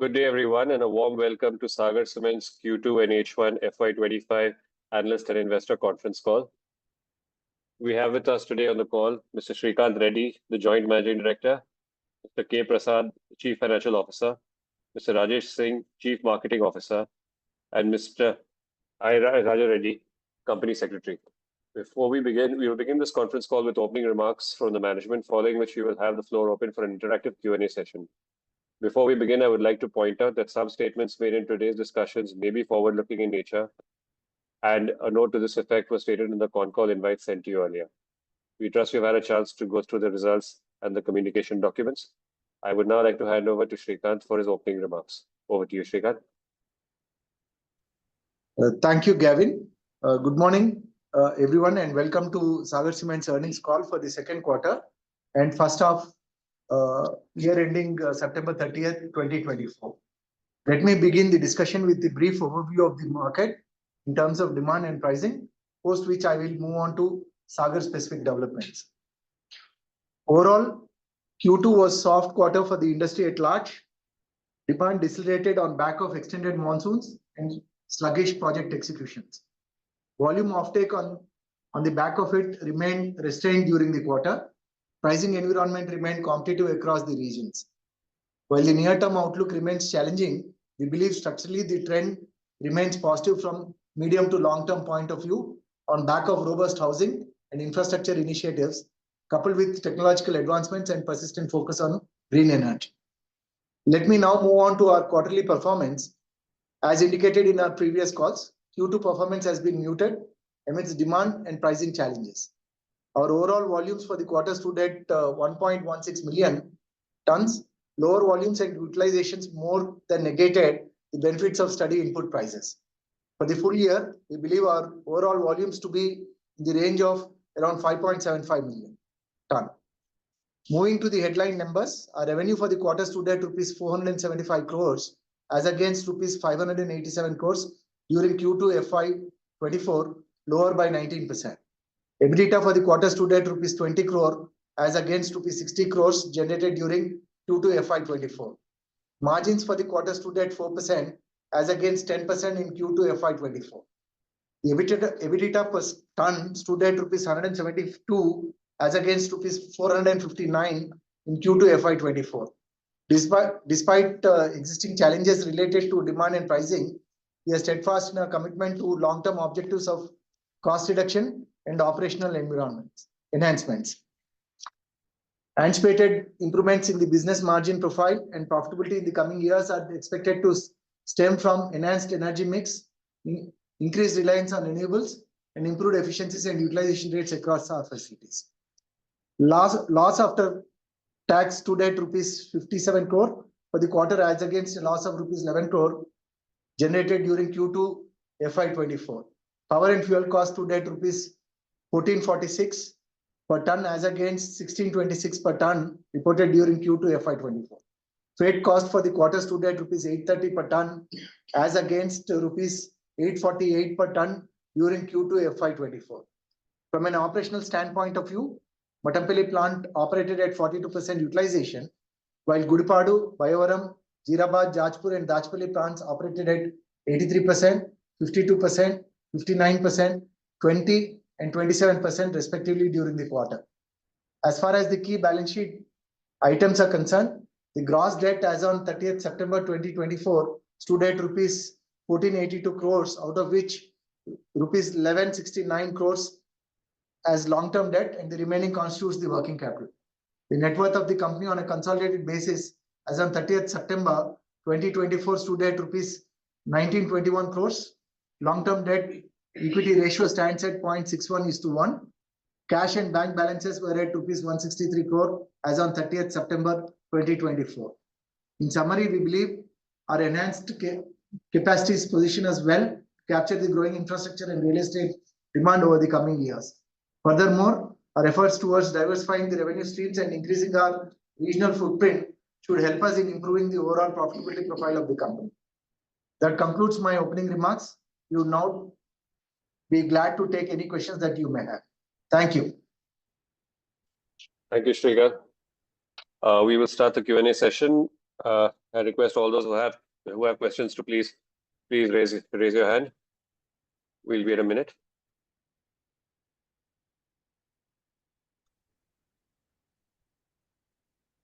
Good day, everyone, and a warm welcome to Sagar Cement's Q2 and H1 FY'25 Analyst and Investor Conference Call. We have with us today on the call Mr. Srikanth Reddy, the Joint Managing Director, Mr. K. Prasad, Chief Financial Officer, Mr. Rajesh Singh, Chief Marketing Officer, and Mr. I. Raja Reddy, Company Secretary. Before we begin, we will begin this conference call with opening remarks from the management, following which we will have the floor open for an interactive Q&A session. Before we begin, I would like to point out that some statements made in today's discussions may be forward-looking in nature, and a note to this effect was stated in the Concall invite sent to you earlier. We trust you've had a chance to go through the results and the communication documents. I would now like to hand over to Srikanth for his opening remarks. Over to you, Srikanth. Thank you, Gavin. Good morning, everyone, and welcome to Sagar Cement's earnings call for the second quarter and first half year ending September 30th, 2024. Let me begin the discussion with the brief overview of the market in terms of demand and pricing, post which I will move on to Sagar specific developments. Overall, Q2 was soft quarter for the industry at large. Demand decelerated on back of extended monsoons and sluggish project executions. Volume offtake on the back of it remained restrained during the quarter. Pricing environment remained competitive across the regions. While the near-term outlook remains challenging, we believe structurally the trend remains positive from medium to long-term point of view on back of robust housing and infrastructure initiatives, coupled with technological advancements and persistent focus on green energy. Let me now move on to our quarterly performance. As indicated in our previous calls, Q2 performance has been muted amidst demand and pricing challenges. Our overall volumes for the quarter stood at 1.16 million tons. Lower volumes and utilizations more than negated the benefits of steady input prices. For the full year, we believe our overall volumes to be in the range of around 5.75 million ton. Moving to the headline numbers, our revenue for the quarter stood at rupees 475 crores as against rupees 587 crores during Q2 FY'24, lower by 19%. EBITDA for the quarter stood at rupees 20 crore as against rupees 60 crores generated during Q2 FY'24. Margins for the quarter stood at 4% as against 10% in Q2 FY'24. The EBITDA per ton stood at rupees 172 as against rupees 459 in Q2 FY'24. Despite existing challenges related to demand and pricing, we are steadfast in our commitment to long-term objectives of cost reduction and operational enhancements. Anticipated improvements in the business margin profile and profitability in the coming years are expected to stem from enhanced energy mix, increased reliance on renewables, and improved efficiencies and utilization rates across our facilities. Loss after tax stood at rupees 57 crore for the quarter as against a loss of rupees 11 crore generated during Q2 FY'24. Power and fuel cost stood at rupees 1446 per ton as against 1626 per ton reported during Q2 FY'24. Freight cost for the quarter stood at rupees 830 per ton as against rupees 848 per ton during Q2 FY'24. From an operational standpoint of view, Matampally plant operated at 42% utilization, while Gudipadu, Bayavaram, Jeerabad, Jajpur and Dachepalli plants operated at 83%, 52%, 59%, 20% and 27% respectively during the quarter. As far as the key balance sheet items are concerned, the gross debt as on 30th September 2024 stood at rupees 1482 crores, out of which rupees 1169 crores as long-term debt and the remaining constitutes the working capital. The net worth of the company on a consolidated basis as on 30th September 2024 stood at rupees 1921 crores. Long-term debt equity ratio stands at 0.61:1. Cash and bank balances were at rupees 163 crore as on 30th September 2024. In summary, we believe our enhanced capacities position us well to capture the growing infrastructure and real estate demand over the coming years. Furthermore, our efforts towards diversifying the revenue streams and increasing our regional footprint should help us in improving the overall profitability profile of the company. That concludes my opening remarks. You would now be glad to take any questions that you may have. Thank you. Thank you, Srikanth. We will start the Q&A session. I request all those who have questions to please raise your hand. We'll wait a minute.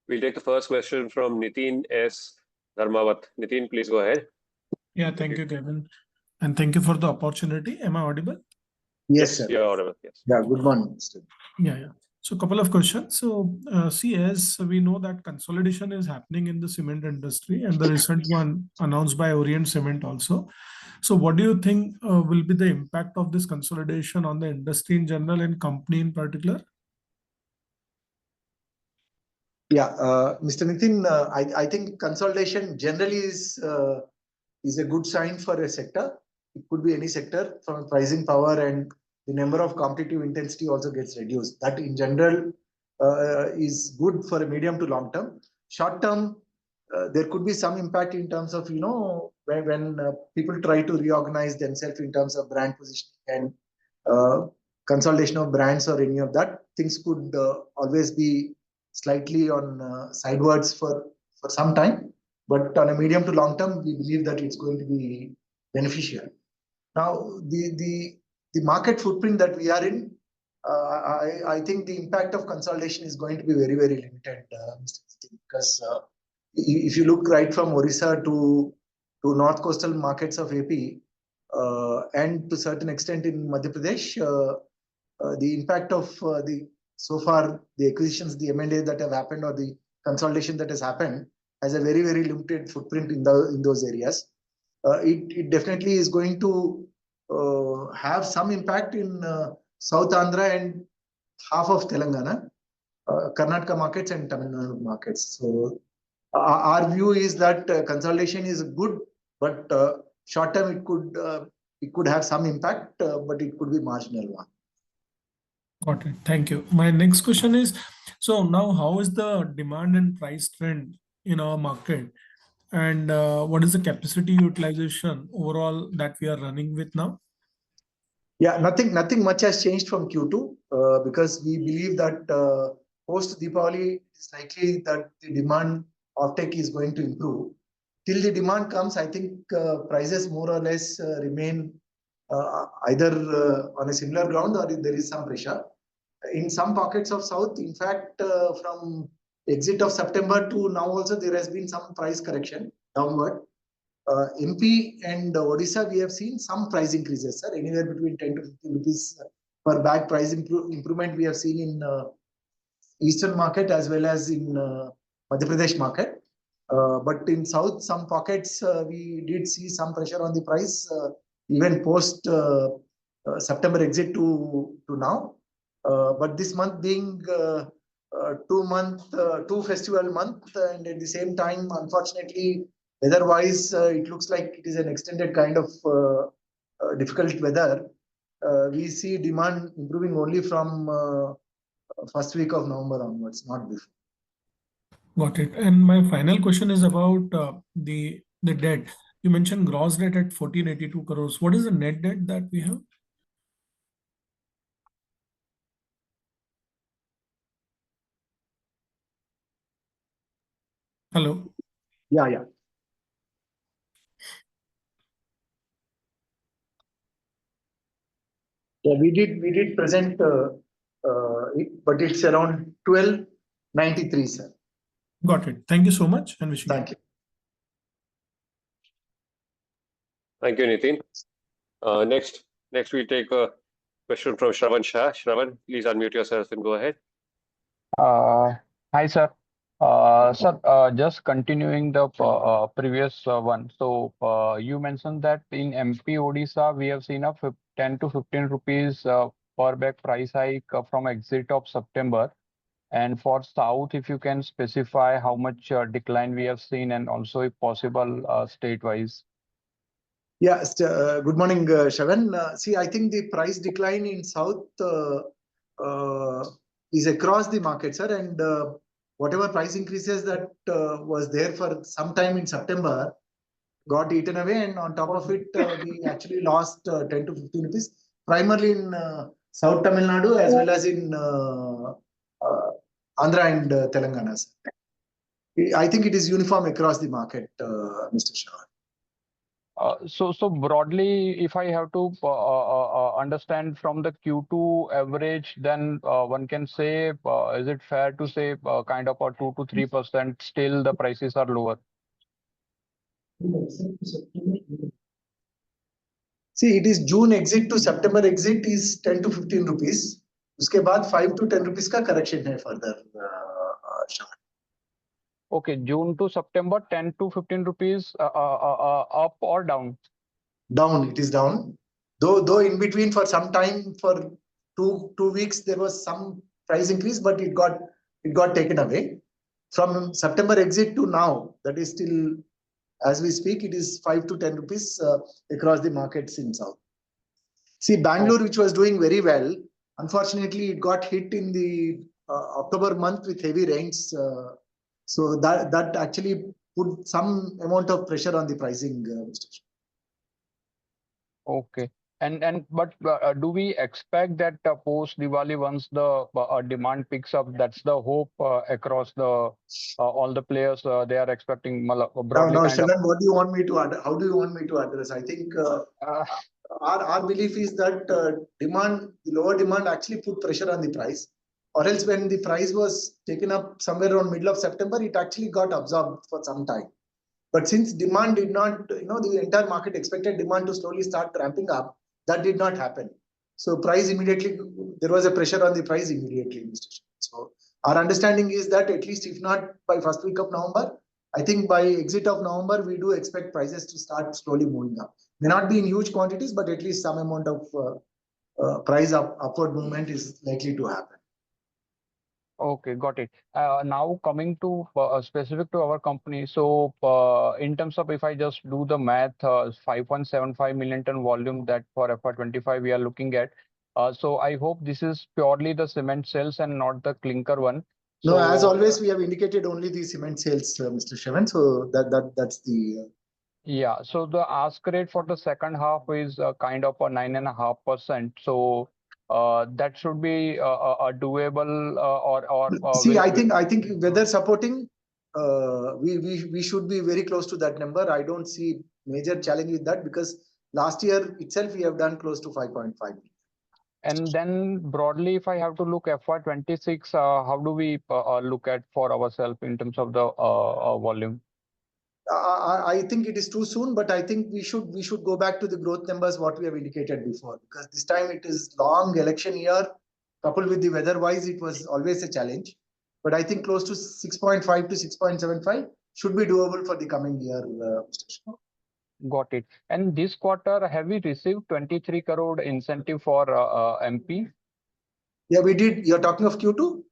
We'll take the first question from Nitin S. Dharmawat. Nitin, please go ahead. Yeah, thank you, Kevin. And thank you for the opportunity. Am I audible? Yes, sir. You're audible. Yes. Yeah, good morning, Mr. Yeah. So a couple of questions. So see, as we know that consolidation is happening in the cement industry and the recent one announced by Orient Cement also. So what do you think will be the impact of this consolidation on the industry in general and company in particular? Yeah, Mr. Nitin, I think consolidation generally is a good sign for a sector. It could be any sector from pricing power, and the number of competitive intensity also gets reduced. That in general is good for a medium to long term. Short term, there could be some impact in terms of, when people try to reorganize themselves in terms of brand positioning and consolidation of brands or any of that, things could always be slightly on sidewards for some time. But on a medium to long term, we believe that it's going to be beneficial. Now, the market footprint that we are in, I think the impact of consolidation is going to be very, very limited, Mr. Nitin, because if you look right from Orissa to north coastal markets of AP and to certain extent in Madhya Pradesh, the impact of so far the acquisitions, the M&A that have happened or the consolidation that has happened has a very, very limited footprint in those areas. It definitely is going to have some impact in South Andhra and half of Telangana, Karnataka markets and Tamil Nadu markets. So our view is that consolidation is good, but short term it could have some impact, but it could be marginal one. Got it. Thank you. My next question is, so now how is the demand and price trend in our market? And what is the capacity utilization overall that we are running with now? Yeah, nothing much has changed from Q2 because we believe that post Deepavali, it's likely that the demand offtake is going to improve. Till the demand comes, I think prices more or less remain either on a similar ground or there is some pressure. In some pockets of South, in fact, from exit of September to now also there has been some price correction downward. MP and Odisha, we have seen some price increases, sir, anywhere between 10 to 15 rupees per bag price improvement we have seen in eastern market as well as in Madhya Pradesh market. But in South, some pockets we did see some pressure on the price even post September exit to now. But this month being two festival month, and at the same time, unfortunately, weather-wise, it looks like it is an extended kind of difficult weather. We see demand improving only from first week of November onwards, not before. Got it. And my final question is about the debt. You mentioned gross debt at 1482 crores. What is the net debt that we have? Hello. Yeah. Yeah, we did present it, but it's around 1293, sir. Got it. Thank you so much and wishing you. Thank you. Thank you, Nitin. Next we'll take a question from Shravan Shah. Shravan, please unmute yourself and go ahead. Hi, sir. Sir, just continuing the previous one. So you mentioned that in MP Odisha, we have seen a 10 to 15 rupees per bag price hike from exit of September. And for South, if you can specify how much decline we have seen and also if possible state-wise. Yeah, good morning, Shravan. See, I think the price decline in South is across the market, sir, and whatever price increases that was there for some time in September got eaten away, and on top of it, we actually lost 10 to 15 rupees, primarily in South Tamil Nadu as well as in Andhra and Telangana. I think it is uniform across the market, Mr. Shah. So broadly, if I have to understand from the Q2 average, then one can say, is it fair to say kind of a 2 to 3% still the prices are lower? See, it is June exit to September exit is 10 to 15 rupees. उसके बाद 5 to 10 rupees का correction है further, Shah. Okay, June to September, 10 to 15 rupees up or down? Down, it is down. Though in between for some time, for two weeks, there was some price increase, but it got taken away. From September exit to now, that is still, as we speak, it is 5 to 10 rupees across the markets in South. See, Bangalore, which was doing very well, unfortunately, it got hit in the October month with heavy rains. So that actually put some amount of pressure on the pricing, Mr. Shah. Okay. But do we expect that post Diwali, once the demand picks up, that's the hope across the all the players they are expecting broadly No, kind of. Shagan, what do you want me to how do you want me to address? I think our belief is that the lower demand actually put pressure on the price, or else when the price was taken up somewhere around middle of September, it actually got absorbed for some time. But since demand did not, the entire market expected demand to slowly start ramping up, that did not happen. So price immediately, there was a pressure on the price immediately, Mr. Shah. So our understanding is that at least if not by first week of November, I think by exit of November, we do expect prices to start slowly moving up. May not be in huge quantities, but at least some amount of price upward movement is likely to happen. Okay, got it. Now coming to specific to our company. So in terms of, if I just do the math, 5.75 million ton volume that for FY'25 we are looking at. So I hope this is purely the cement sales and not the clinker one. No, So, as always, we have indicated only the cement sales, Mr. Shavan. So that's the. Yeah, so the ask rate for the second half is kind of a 9.5%. So that should be doable or See, I think weather supporting, we should be very close to that number. I don't see major challenge with that because last year itself we have done close to 5.5. And then broadly, if I have to look FY'26, how do we look at for ourselves in terms of the volume? I think it is too soon, but I think we should go back to the growth numbers what we have indicated before, because this time it is long election year, coupled with the weather wise, it was always a challenge. But I think close to 6.5 to 6.75 should be doable for the coming year, Mr. Shah. Got it. And this quarter, have we received 23 crore incentive for MP? Yeah, we did. You're talking of Q2?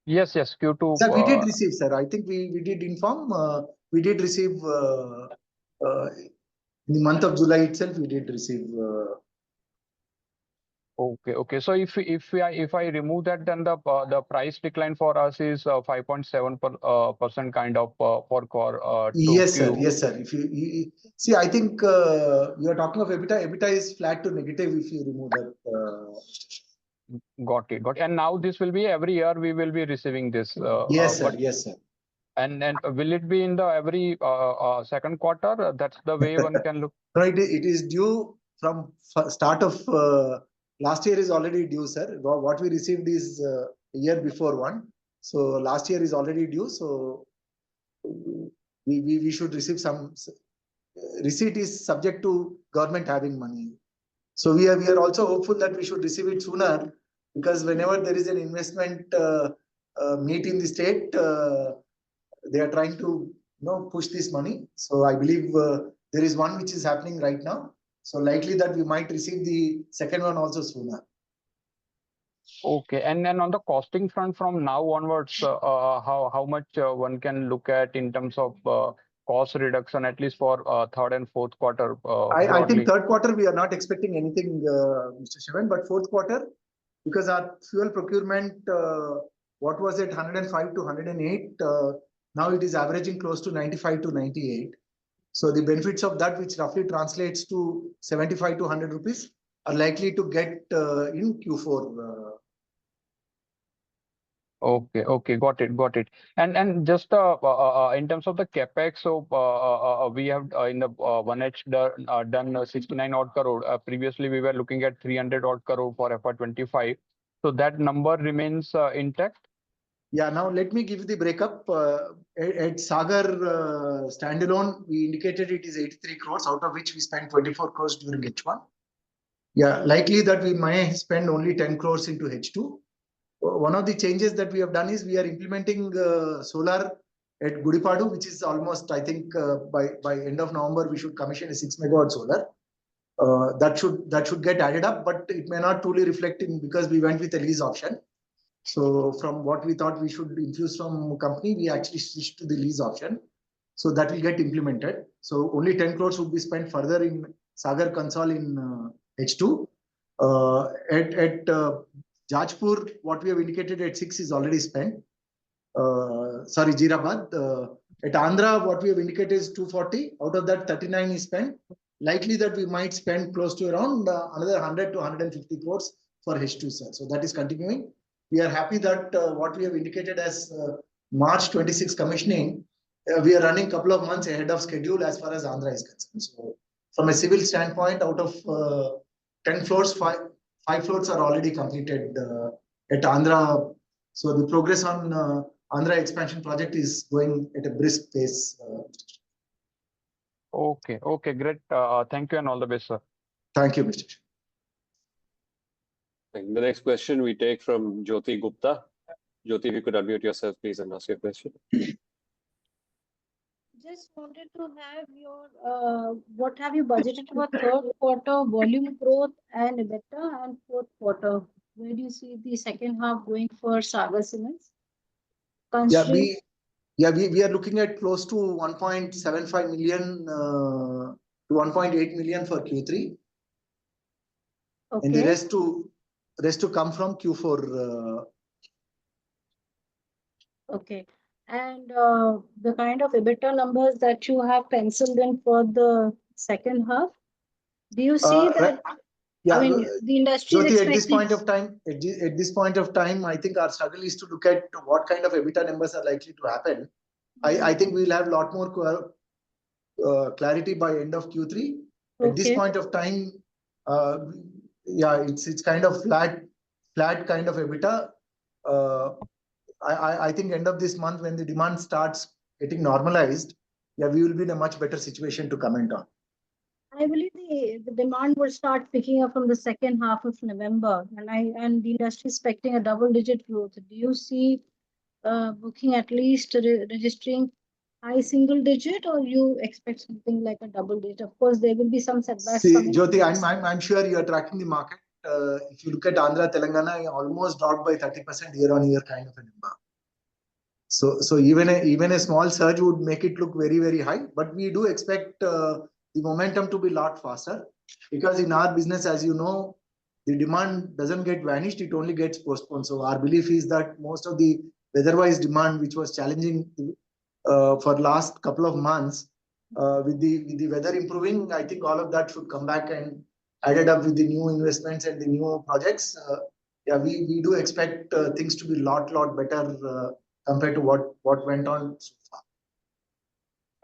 Yes, Q2. Yeah, we did receive, sir. I think we did inform. We did receive in the month of July itself. We did receive. Okay. So if I remove that, then the price decline for us is 5.7% kind of for core Yes, sir. 2Q. Yes, sir. If you see, I think you are talking of EBITDA. EBITDA is flat to negative if you remove that. Got it. And now this will be every year we will be receiving this. Yes, sir. Yes, sir. And will it be in the every second quarter? That's the way one can look. No, it is due from start of last year is already due, sir. What we received is year before one. So last year is already due. So we should receive some receipt is subject to government having money. So we are also hopeful that we should receive it sooner, because whenever there is an investment meet in the state, they are trying to push this money. So I believe there is one which is happening right now. So likely that we might receive the second one also sooner. Okay, and then on the costing front from now onwards, how much one can look at in terms of cost reduction, at least for third and fourth quarter? I think third quarter we are not expecting anything, Mr. Shivan, but fourth quarter, because our fuel procurement, what was it, 105 to 108, now it is averaging close to 95 to 98. So the benefits of that, which roughly translates to 75 to 100 rupees, are likely to get in Q4. Okay, got it. And just in terms of the capex, so we have in the 1H done 69 odd crore. Previously, we were looking at 300 odd crore for FY'25. So that number remains intact. Yeah, now let me give you the breakup. At Sagar standalone, we indicated it is 83 crores, out of which we spent 24 crores during H1. Yeah, likely that we might spend only 10 crores into H2. One of the changes that we have done is we are implementing solar at Gudipadu, which is almost, I think, by end of November, we should commission a 6 megawatt solar. That should get added up, but it may not truly reflect in because we went with a lease option. So from what we thought we should infuse from company, we actually switched to the lease option. So that will get implemented. So only 10 crores would be spent further in Sagar Concall in H2. At Jajpur, what we have indicated at 6 is already spent. Sorry, Jeerabad. At Andhra, what we have indicated is 240. Out of that, 39 is spent. Likely that we might spend close to around another 100 to 150 crores for H2, sir. So that is continuing. We are happy that what we have indicated as March 26 commissioning, we are running a couple of months ahead of schedule as far as Andhra is concerned. So from a civil standpoint, out of 10 floors, five floors are already completed at Andhra. So the progress on Andhra expansion project is going at a brisk pace. Okay, great. Thank you and all the best, sir. Thank you, Mr. The next question we take from Jyoti Gupta. Jyoti, if you could unmute yourself, please, and ask your question. Just wanted to have your what have you budgeted for third quarter volume growth and EBITDA, and fourth quarter? Where do you see the second half going for Sagar Cements? Considering We are looking at close to 1.75 million to 1.8 million for Q3. And the rest to come from Q4. Okay. And the kind of EBITDA numbers that you have penciled in for the second half, do you see that? Yeah, I mean, the industry is Jyoti, expecting. at this point of time, I think our struggle is to look at what kind of EBITDA numbers are likely to happen. I think we'll have a lot more clarity by end of Q3. At this point of time, it's kind of flat kind of EBITDA. I think end of this month when the demand starts getting normalized, we will be in a much better situation to comment on. I believe the demand will start picking up from the second half of November, and the industry is expecting a double-digit growth. Do you see booking at least registering high single digit, or you expect something like a double digit? Of course, there will be some setbacks. See, Jyoti, I'm sure you are tracking the market. If you look at Andhra, Telangana, almost dropped by 30% year-on-year kind of a number. So even a small surge would make it look very, very high. But we do expect the momentum to be a lot faster, because in our business, as you know, the demand doesn't get vanished, it only gets postponed. So our belief is that most of the weather-wise demand, which was challenging for last couple of months, with the weather improving, I think all of that should come back, and added up with the new investments and the new projects. We do expect things to be a lot better compared to what went on so far.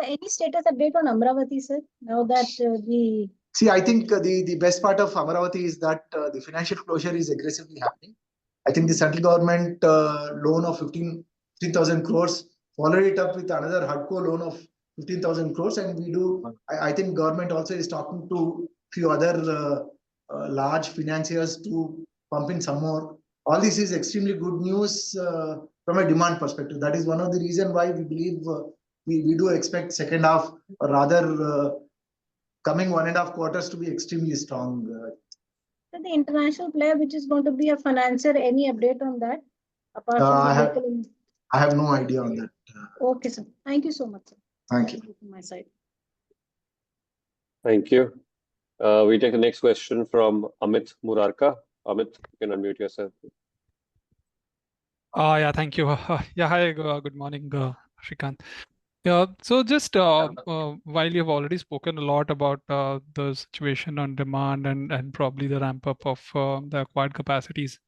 Any status update on Amravati, sir? Now that See, I think the best part of Amravati is that the financial closure is aggressively happening. I think the central government loan of 15,000 crores followed it up with another HUDCO loan of 15,000 crores, and I think government also is talking to few other large financiers to pump in some more. All this is extremely good news from a demand perspective. That is one of the reasons why we believe we do expect second half, or rather coming 1.5 quarters, to be extremely strong. So the international player, which is going to be a financier, any update on that? Apart from I have no idea on that. Okay, sir. Thank you so much, sir. Thank you. From my side. Thank you. We take the next question from Amit Murarka. Amit, you can unmute yourself. Yeah, thank you. Yeah, hi, good morning, Shrikant. Yeah, so just while you've already spoken a lot about the situation on demand and probably the ramp up of the acquired capacities,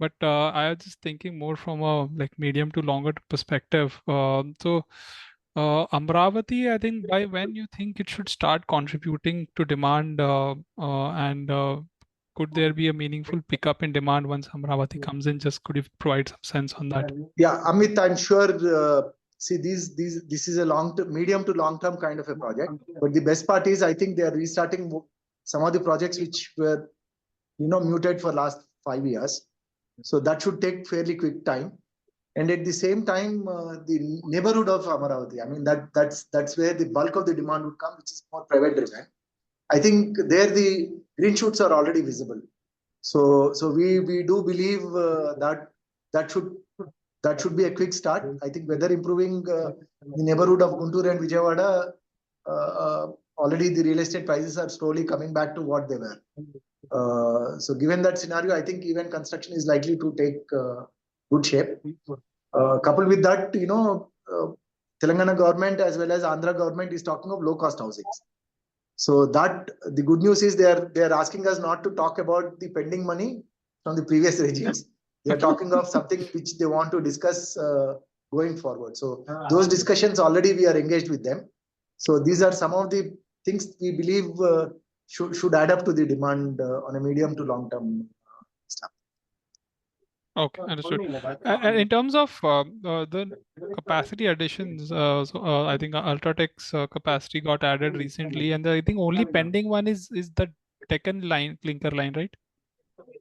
But I was just thinking more from a like medium to longer perspective. Amravati, I think by when you think it should start contributing to demand, and could there be a meaningful pickup in demand once Amravati comes in? Just could you provide some sense on that? Yeah, Amit, I'm sure. See, this is a medium to long term kind of a project. But the best part is, I think they are restarting some of the projects which were, muted for last 5 years. So that should take fairly quick time. And at the same time, the neighborhood of Amaravati, I mean, that's where the bulk of the demand would come, which is more private driven. I think there the green shoots are already visible. So we do believe that should be a quick start. I think weather improving, the neighborhood of Guntur and Vijayawada, already the real estate prices are slowly coming back to what they were. So given that scenario, I think even construction is likely to take good shape. Coupled with that, Telangana government as well as Andhra government is talking of low cost housing. So that the good news is they are asking us not to talk about the pending money from the previous regimes. They are talking of something which they want to discuss going forward. So those discussions already we are engaged with them. So these are some of the things we believe should add up to the demand on a medium to long term stuff. Okay, understood. And in terms of the capacity additions, I think Ultratech's capacity got added recently, and I think only pending one is the Deccan line, clinker line, right?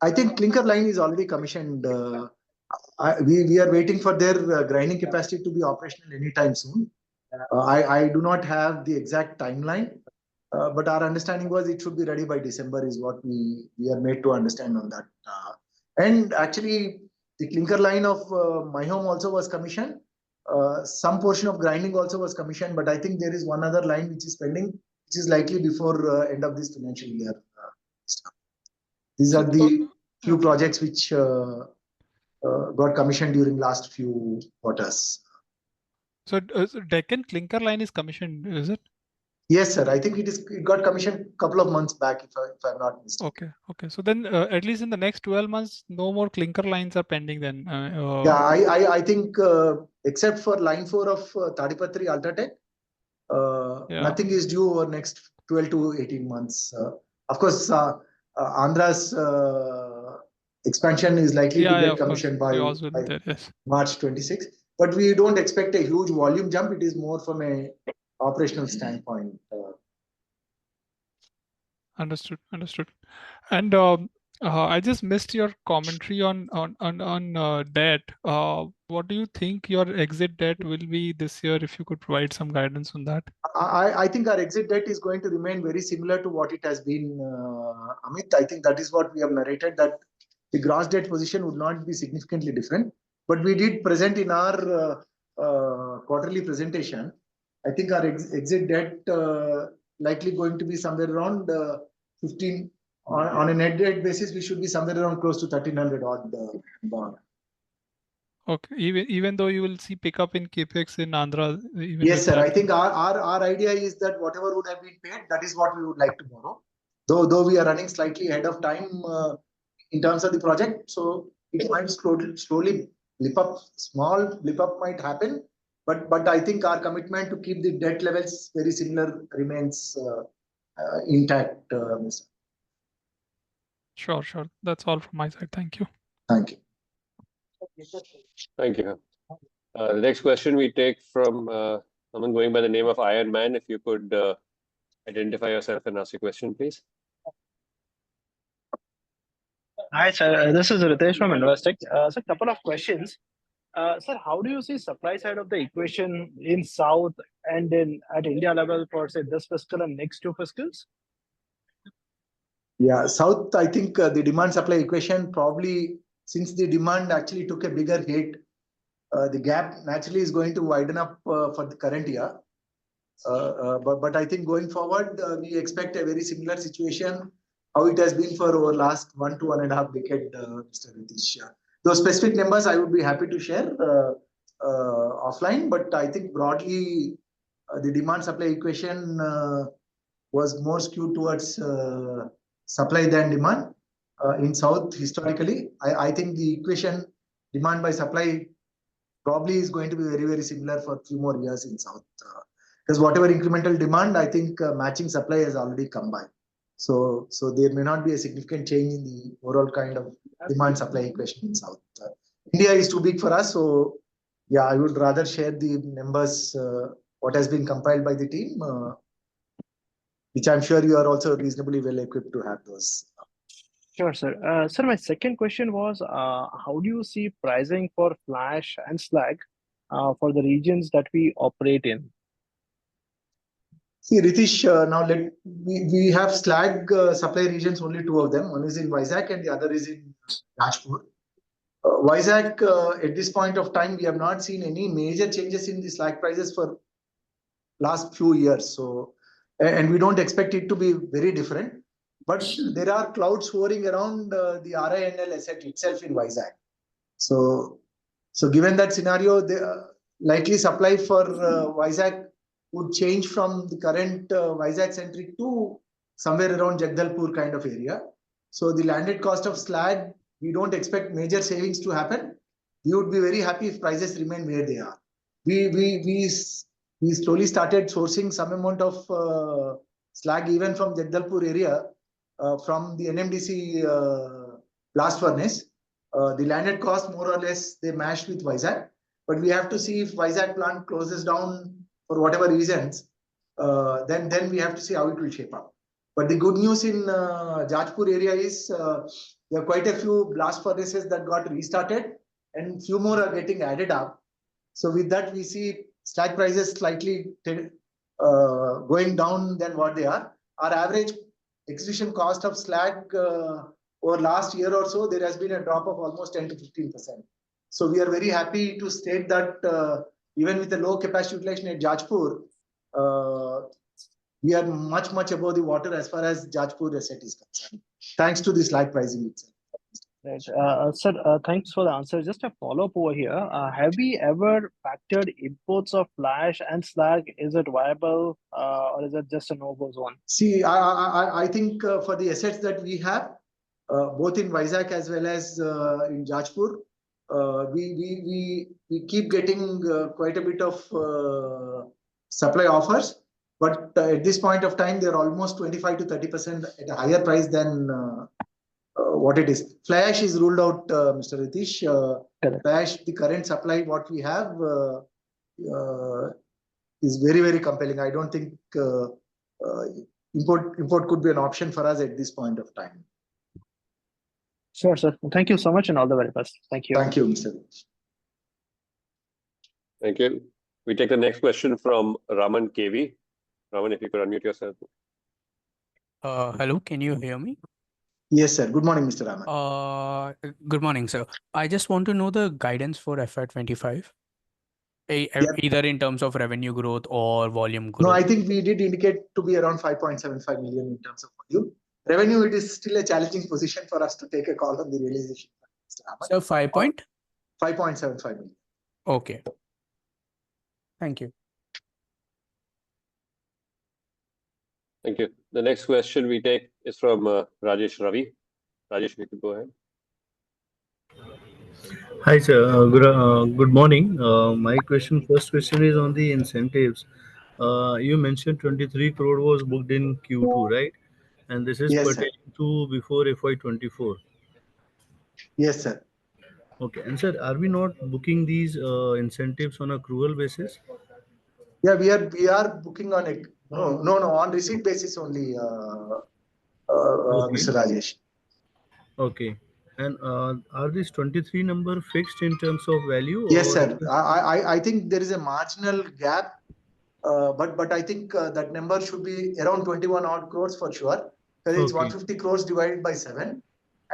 I think clinker line is already commissioned. We are waiting for their grinding capacity to be operational anytime soon. I do not have the exact timeline, but our understanding was it should be ready by December is what we are made to understand on that. And actually, the clinker line of my home also was commissioned. Some portion of grinding also was commissioned, but I think there is one other line which is pending, which is likely before end of this financial year. These are the few projects which got commissioned during last few quarters. So Deccan clinker line is commissioned, is it? Yes, sir. I think it got commissioned a couple of months back, if I'm not mistaken. Okay. So then, at least in the next 12 months, no more clinker lines are pending then. Yeah, I think except for line 4 of Tadipatri Ultratech, nothing is due over next 12 to 18 months. Of course, Andhra's expansion is likely to get commissioned by March 26. But we don't expect a huge volume jump. It is more from a operational standpoint. Understood. And I just missed your commentary on debt. What do you think your exit debt will be this year? If you could provide some guidance on that. I think our exit debt is going to remain very similar to what it has been, Amit. I think that is what we have narrated, that the gross debt position would not be significantly different. But we did present in our quarterly presentation, I think our exit debt likely going to be somewhere around 15. On a net debt basis, we should be somewhere around close to 1,300 odd bond. Okay, even though you will see pickup in capex in Andhra. Yes, sir. I think our idea is that whatever would have been paid, that is what we would like to borrow. Though we are running slightly ahead of time in terms of the project, so it might slowly blip up. Small blip up might happen, but I think our commitment to keep the debt levels very similar remains intact, Mr. Sure. That's all from my side. Thank you. Thank you. Thank you. The next question we take from someone going by the name of Iron Man. If you could identify yourself and ask your question, please. Hi, sir. This is Ritesh from Investec. So, a couple of questions. Sir, how do you see supply side of the equation in South and at India level for, say, this fiscal and next 2 fiscals? Yeah, South, I think the demand supply equation probably, since the demand actually took a bigger hit, the gap naturally is going to widen up for the current year. But I think going forward, we expect a very similar situation, how it has been for over last 1 to 1.5 decade, Mr. Ritesh. Those specific numbers I would be happy to share offline, but I think broadly the demand supply equation was more skewed towards supply than demand. in South historically. I think the equation demand by supply probably is going to be very, very similar for a few more years in South. Because whatever incremental demand, I think matching supply has already come by. So there may not be a significant change in the overall kind of demand supply equation in South. India is too big for us. So yeah, I would rather share the numbers, what has been compiled by the team, which I'm sure you are also reasonably well equipped to have those. Sure, sir. Sir, my second question was, how do you see pricing for flash and slag for the regions that we operate in? See, Ritish, now we have slag supply regions, only two of them. One is in Vizag and the other is in Rajpur. Vizag, at this point of time, we have not seen any major changes in the slag prices for last few years. So, and we don't expect it to be very different. But there are clouds hovering around the RINL asset itself in Vizag. So given that scenario, the likely supply for Vizag would change from the current Vizag centric to somewhere around Jagdalpur kind of area. So the landed cost of slag, we don't expect major savings to happen. We would be very happy if prices remain where they are. We slowly started sourcing some amount of slag even from Jagdalpur area from the NMDC blast furnace. The landed cost more or less they matched with Vizag, but we have to see if Vizag plant closes down for whatever reasons. Then we have to see how it will shape up. But the good news in Jajpur area is there are quite a few blast furnaces that got restarted, and few more are getting added up. So with that, we see slag prices slightly going down than what they are. Our average acquisition cost of slag over last year or so, there has been a drop of almost 10 to 15%. So we are very happy to state that even with the low capacity utilization at Jajpur, we are much above the water as far as Jajpur asset is concerned, thanks to the slag pricing itself. Right. Sir, thanks for the answer. Just a follow-up over here. Have we ever factored imports of flash and slag? Is it viable or is it just a no-go zone? See, I think for the assets that we have, both in Vizag as well as in Jajpur, we keep getting quite a bit of supply offers. But at this point of time, they're almost 25 to 30% at a higher price than what it is. Flash is ruled out, Mr. Ritish. Flash, the current supply, what we have is very compelling. I don't think import could be an option for us at this point of time. Sure, sir. Thank you so much and all the very best. Thank you. Thank you, Mr. Ritish. Thank you. We take the next question from Raman KV. Raman, if you could unmute yourself. Hello, can you hear me? Yes, sir. Good morning, Mr. Raman. Good morning, sir. I just want to know the guidance for FY'25, either in terms of revenue growth or volume growth. No, I think we did indicate to be around 5.75 million in terms of volume. Revenue, it is still a challenging position for us to take a call on the realization. So 5.75 million. Okay. Thank you. Thank you. The next question we take is from Rajesh Ravi. Rajesh, you could go ahead. Hi, sir. Good morning. My first question is on the incentives. You mentioned 23 crore was booked in Q2, right? And this is Yes, pertaining to before FY'24. Yes, sir. Okay. And sir, are we not booking these incentives on accrual basis? Yeah, we are booking on it. No, on receipt basis only, Okay. Mr. Rajesh. Okay. And are these 23 number fixed in terms of value? Yes, or- sir. I think there is a marginal gap, but I think that number should be around 21 odd crores for sure. Because it's Okay. 150 crores divided by 7.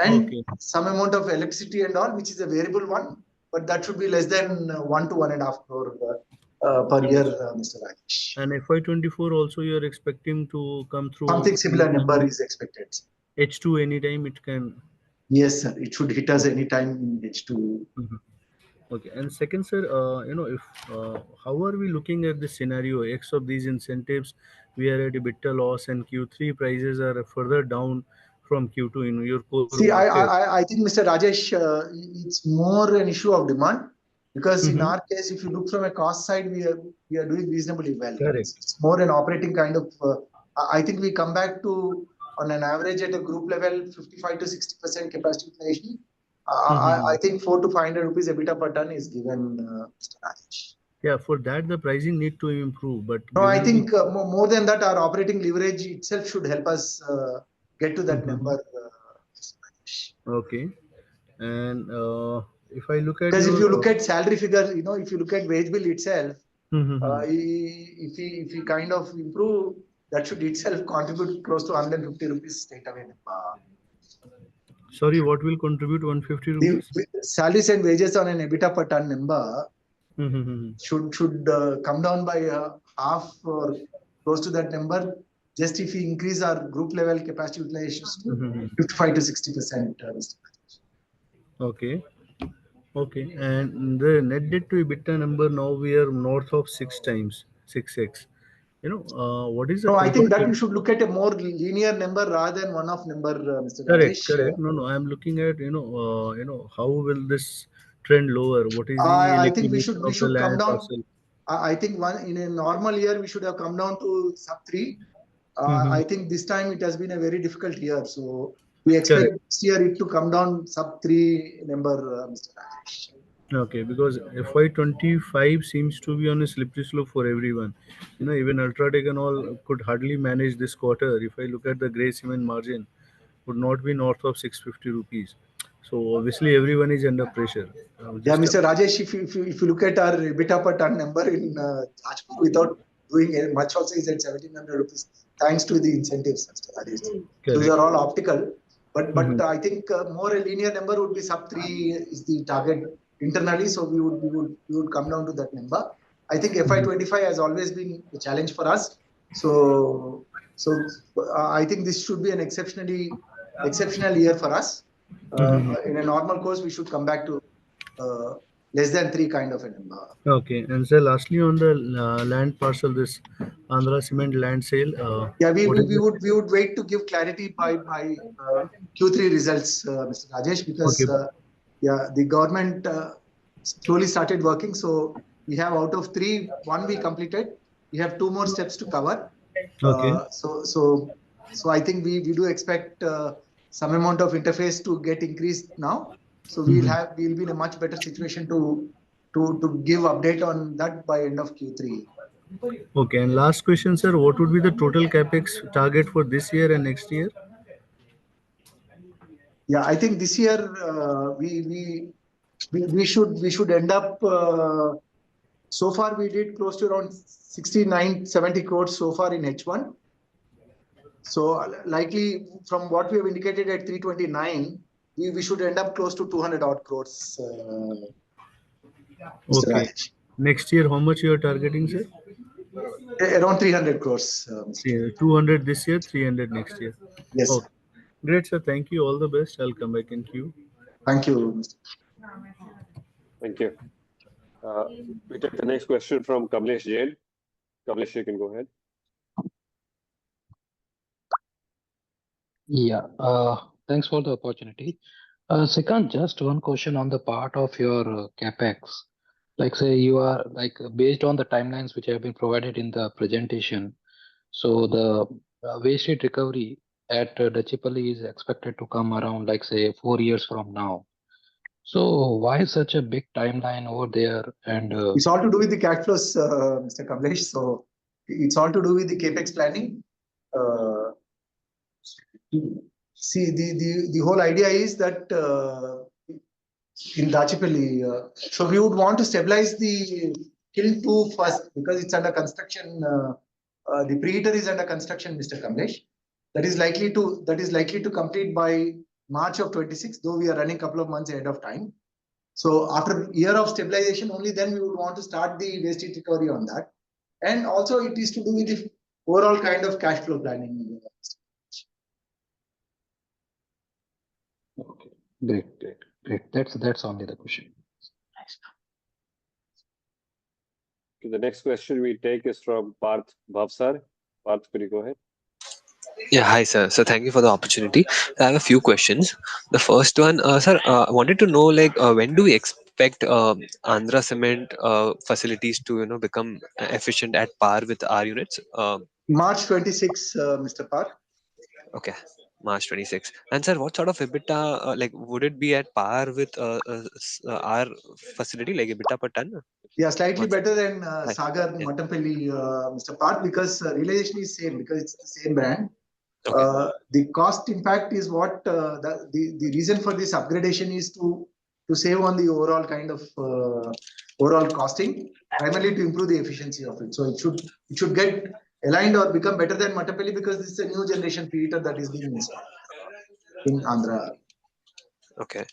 And Okay. some amount of electricity and all, which is a variable one, but that should be less than 1 to 1.5 crore per year, Mr. Rajesh. And FY'24 also you are expecting to come through Something similar number is expected. H2 anytime it can. Yes, sir. It should hit us anytime in H2. Okay. And second, sir, if how are we looking at the scenario? X of these incentives, we are at EBITDA loss, and Q3 prices are further down from Q2 in your core See, market? I think, Mr. Rajesh, it's more an issue of demand because in Mhm. our case, if you look from a cost side, we are doing reasonably well. Correct. It's more an operating kind of. I think we come back to on an average at a group level 55 to 60% capacity utilization. I think 400 to 500 rupees EBITDA per ton is given, Mr. Rajesh. Yeah, for that the pricing need to improve, but No, I given the think more than that, our operating leverage itself should help us get to that number. Mr. Rajesh. okay, and if I look at Because if your you look at salary figure, if you look at wage bill itself, Mhm. if we kind of improve, that should itself contribute close to 150 rupees straight away. Sorry, what will contribute 150 The rupees? salaries and wages on an EBITDA per ton number Mhm. should come down by half or close to that number. Just if we increase our group level capacity utilizations to Mhm. 55 to 60%. Okay. Okay, and the net debt to EBITDA number now we are north of 6 times, 6x. What is the No, I think that comfort? you should look at a more linear number rather than one-off number, Mr. Correct, Rajesh. correct. No, no, I'm looking at how will this trend lower? What is the I think liquidity we of the should come land down. parcel? I think in a normal year we should have come down to sub 3. Mhm. I think this time it has been a very difficult year, so we expect Correct. this year it to come down sub 3 number, Mr. Rajesh. Okay, because FY'25 seems to be on a slippery slope for everyone. Even Ultratech and all could hardly manage this quarter. If I look at the gray cement margin, would not be north of 650 rupees. So obviously everyone is under pressure. Yeah, Just Mr. Rajesh, if you look at our EBITDA per ton number in Jajpur without doing much also is at 1700 rupees, thanks to the incentives, Mr. Rajesh. Those correct. are all optical, but Mhm. I think more a linear number would be sub 3 is the target internally, so we would come down to that number. I think Mhm. FY'25 has always been a challenge for us, so I think this should be an exceptional year for us. Mhm. In a normal course, we should come back to uh, less than 3 kind of a number. Okay, and so lastly on the land parcel, this Andhra Cement land sale, Yeah, what is the we would wait to give clarity by Q3 results, Mr. Rajesh, because okay? yeah, the government slowly started working. So we have out of 3, 1 we completed. We have 2 more steps to cover. Okay. So I think we do expect some amount of interface to get increased now. So Mhm. we'll be in a much better situation to give update on that by end of Q3. Okay, and last question, sir, what would be the total capex target for this year and next year? Yeah, I think this year we should end up. So far, we did close to around 69, 70 crores so far in H1. So likely from what we have indicated at 329, we should end up close to 200 odd crores, Mr. Okay, Rajesh. next year, how much you are targeting, sir? Around 300 crores, Mr. Rajesh. 200 this year, 300 next year. Yes, sir. Okay, great, sir. Thank you. All the best. I'll come back in queue. Thank you, Mr. Thank you. We take the next question from Kamlesh Jain. Kamlesh, you can go ahead. Yeah, thanks for the opportunity. Second, just one question on the part of your capex. Like, say, you are like based on the timelines which have been provided in the presentation. So the waste heat recovery at Dachipalli is expected to come around, like, say, 4 years from now. So why such a big timeline over there? And It's all to do with the cash flows, Mr. Kamlesh. So it's all to do with the capex planning. Uh, See, the whole idea is that in Dachipalli, so we would want to stabilize the kiln 2 first because it's under construction. The preheater is under construction, Mr. Kamlesh. That is likely to complete by March of 26, though we are running a couple of months ahead of time. So after year of stabilization, only then we would want to start the waste heat recovery on that. And also it is to do with the overall kind of cash flow planning. okay, great. That's only the question. Okay, the next question we take is from Parth Bhavsar. Parth, could you go ahead? Yeah, hi sir. So thank you for the opportunity. I have a few questions. The first one, sir, I wanted to know when do we expect Andhra Cement facilities to become efficient at par with our units? March 26, Mr. Park. Okay, March 26. And sir, what sort of EBITDA would it be at par with our facility, like EBITDA per ton? Yeah, slightly What's better than like? Sagar Yeah. Matampalli, Mr. Park, because realization is same because it's the same brand. Okay. The cost impact is what the reason for this upgradation is to save on the overall kind of overall costing, primarily to improve the efficiency of it. So it should get aligned or become better than Matapelli because this is a new generation preheater that is being installed in Andhra. Okay.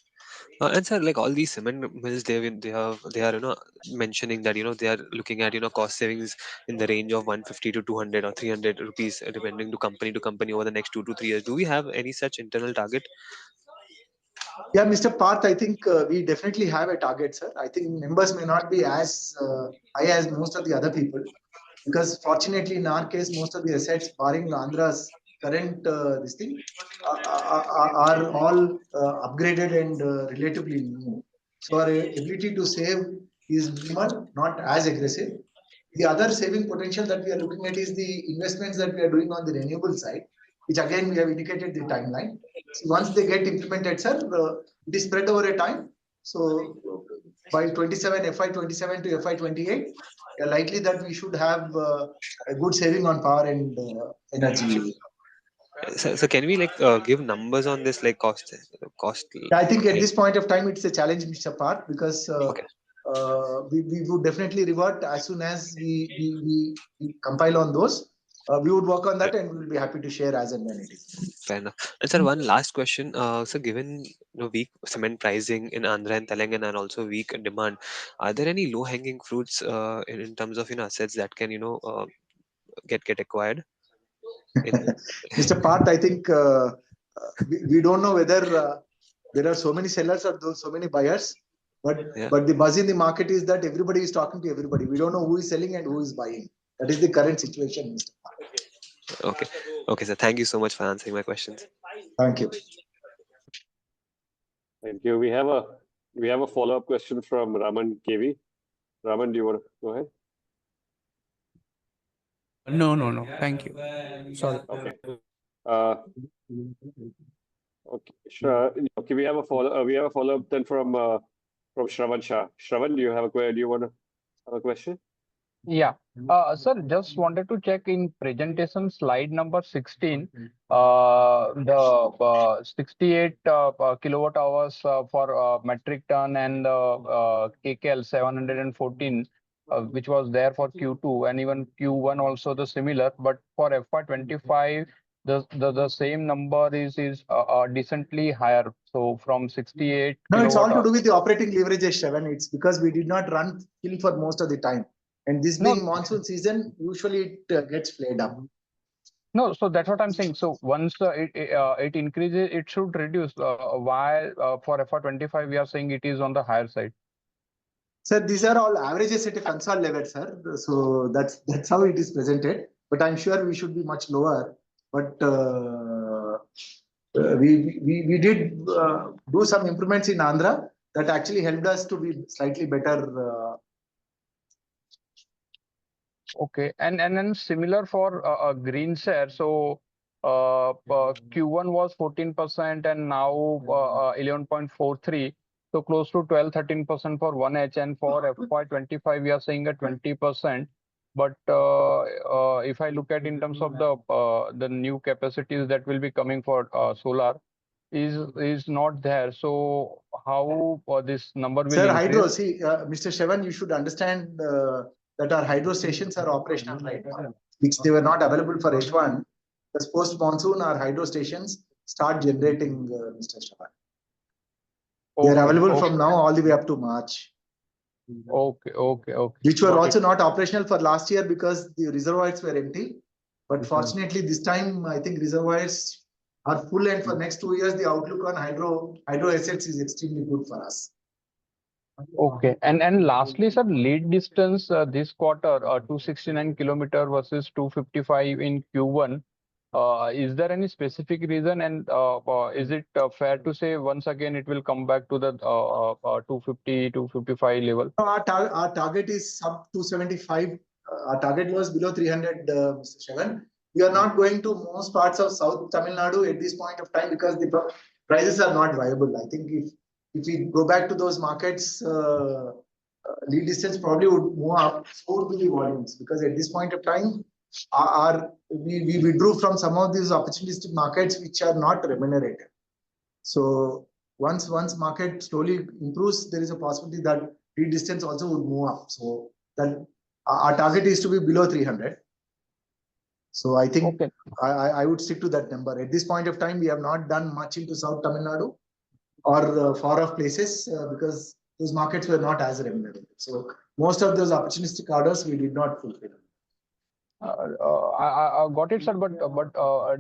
And sir, like all these cement mills, they are mentioning that they are looking at cost savings in the range of 150 to 200 or 300 rupees, depending to company over the next 2 to 3 years. Do we have any such internal target? Yeah, Mr. Parth, I think we definitely have a target, sir. I think numbers may not be as high as most of the other people, because fortunately in our case, most of the assets, barring Andhra's current this thing, are all upgraded and relatively new. So our ability to save is minimal, not as aggressive. The other saving potential that we are looking at is the investments that we are doing on the renewable side, which again we have indicated the timeline. So once they get implemented, sir, it is spread over a time. So by 27, FY'27 to FY'28, likely that we should have a good saving on power and energy. So can we give numbers on this, like cost? I think at Like, this point of time, it's a challenge, Mr. Parth, because okay. we would definitely revert as soon as we compile on those. We would work on that and we will be happy to share as and when it is. Fair enough. And sir, one last question. So given weak cement pricing in Andhra and Telangana and also weak demand, are there any low-hanging fruits in terms of assets that can get acquired? Mr. Parth, I think we don't know whether there are so many sellers or so many buyers, Yeah. but the buzz in the market is that everybody is talking to everybody. We don't know who is selling and who is buying. That is the current situation, Mr. Parth. Okay. Okay, sir. Thank you so much for answering my questions. Thank you. Thank you. We have a follow-up question from Raman KV. Raman, do you want to go ahead? No. Thank you. Sorry. Okay. Okay. Sure. Okay. We have a follow-up then from Shravan Shah. Shravan, do you want to have a question? Yeah. Sir, just wanted to check in presentation slide number 16, the 68 kilowatt hours for metric ton and KKL 714, which was there for Q2 and even Q1 also the similar, but for FY'25, the same number is decently higher. So from 68 No, it's all kilowatt to do with the operating leverages, Shravan. It's because we did not run full for most of the time. And this being monsoon season, usually it gets flared up. No, so that's what I'm saying. So once it increases, it should reduce. Why for FY'25 we are saying it is on the higher side? Sir, these are all averages at a console level, sir. So that's how it is presented. But I'm sure we should be much lower. But we did do some improvements in Andhra that actually helped us to be slightly better. Okay, and then similar for green share. So Q1 was 14% and now 11.43. So close to 12-13% for 1H, and for FY'25 we are saying at 20%. But if I look at in terms of the new capacities that will be coming for solar, is not there. So how this number will Sir, hydro, increase? see, Mr. Shevan, you should understand that our hydro stations are operational right now, which they were not available for H1. Because post-monsoon, our hydro stations start generating, Mr. Shevan. They are available from now all the way up to March. Okay. Which were also not operational for last year because the reservoirs were empty. But fortunately, this time, I think reservoirs are full, and for next 2 years, the outlook on hydro assets is extremely good for us. Okay, and lastly, sir, lead distance this quarter 269 kilometer versus 255 in Q1. Is there any specific reason, and is it fair to say once again it will come back to the 250, 255 level? No, our target is sub 275. Our target was below 300, Mr. Shavan. We are not going to most parts of South Tamil Nadu at this point of time because the prices are not viable. I think if we go back to those markets, lead distance probably would move up, so would be the volumes, because at this point of time, we withdrew from some of these opportunistic markets which are not remunerated. So once market slowly improves, there is a possibility that lead distance also would move up. So that our target is to be below 300. So I think Okay. I would stick to that number. At this point of time, we have not done much into South Tamil Nadu or far off places because those markets were not as remunerated. So most of those opportunistic orders we did not fulfill. I got it, sir, but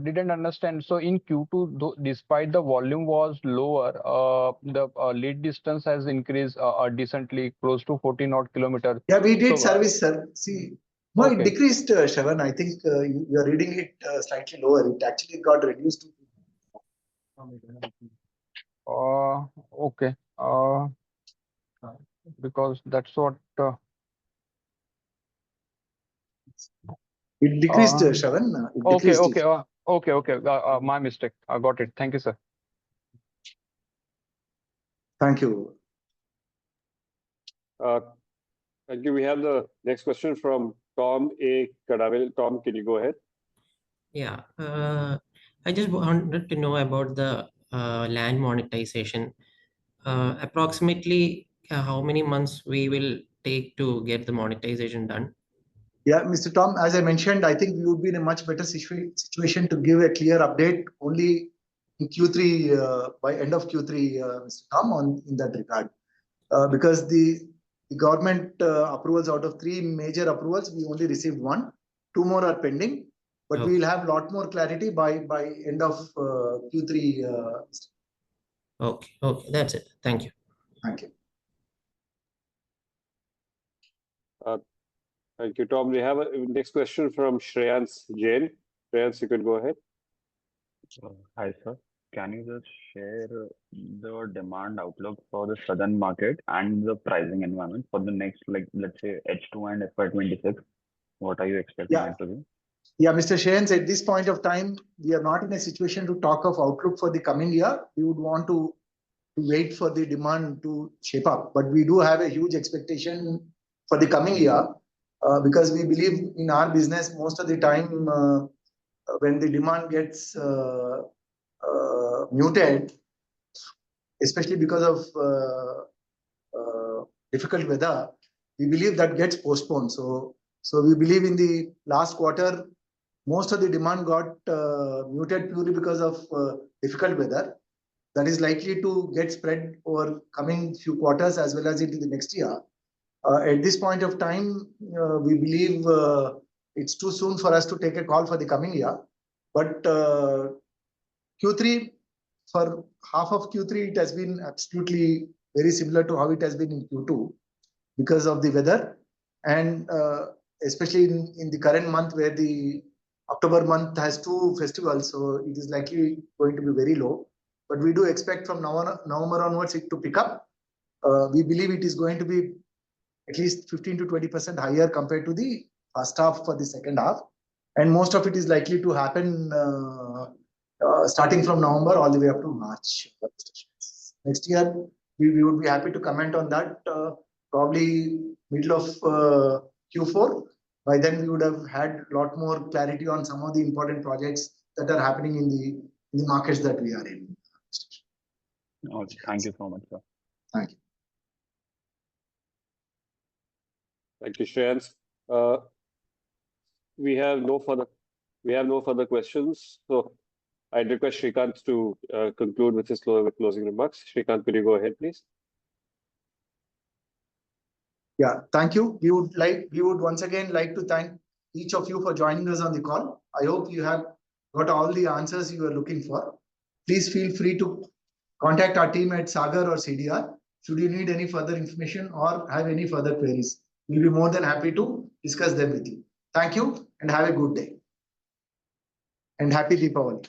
didn't understand. So in Q2, despite the volume was lower, the lead distance has increased decently, close to 14 odd kilometers. Yeah, we did So, service, sir. See, no, okay. it decreased, Shavan. I think you are reading it slightly lower. It actually got reduced. Okay. Because that's what. It decreased, Shavan. It Okay, decreased. okay. My mistake. I got it. Thank you, sir. Thank you. Thank you. We have the next question from Tom A. Kadavil. Tom, can you go ahead? Yeah, I just wanted to know about the land monetization. Approximately how many months we will take to get the monetization done? Yeah, Mr. Tom, as I mentioned, I think we would be in a much better situation to give a clear update only in Q3, by end of Q3, Mr. Tom, in that regard. Because the government approvals, out of 3 major approvals, we only received 1. 2 more are pending, but we will have a lot more clarity by end of Q3. Okay, that's it. Thank you. Thank you. Thank you, Tom. We have a next question from Shreyans Jain. Shreyans, you could go ahead. Hi, sir. Can you just share the demand outlook for the southern market and the pricing environment for the next, like, let's say H2 and FY'26? What are you expecting it to be? Yeah, Mr. Shreyans, at this point of time, we are not in a situation to talk of outlook for the coming year. We would want to wait for the demand to shape up. But we do have a huge expectation for the coming year because we believe in our business most of the time when the demand gets muted, especially because of difficult weather, we believe that gets postponed. So we believe in the last quarter, most of the demand got muted purely because of difficult weather. That is likely to get spread over coming few quarters as well as into the next year. At this point of time, we believe it's too soon for us to take a call for the coming year. But Q3, for half of Q3, it has been absolutely very similar to how it has been in Q2 because of the weather. And especially in the current month where the October month has 2 festivals, so it is likely going to be very low. But we do expect from November onwards it to pick up. We believe it is going to be at least 15 to 20% higher compared to the first half for the second half. And most of it is likely to happen starting from November all the way up to March. Next year, we would be happy to comment on that probably middle of Q4. By then, we would have had a lot more clarity on some of the important projects that are happening in the markets that we are in. Okay, thank you so much, sir. Thank you. Thank you, Shreyans. We have no further questions. So I'd request Srikanth to conclude with his closing remarks. Srikanth, could you go ahead, please? Yeah, thank you. We would once again like to thank each of you for joining us on the call. I hope you have got all the answers you are looking for. Please feel free to contact our team at Sagar or CDR should you need any further information or have any further queries. We'll be more than happy to discuss them with you. Thank you and have a good day. and happy Deepavali.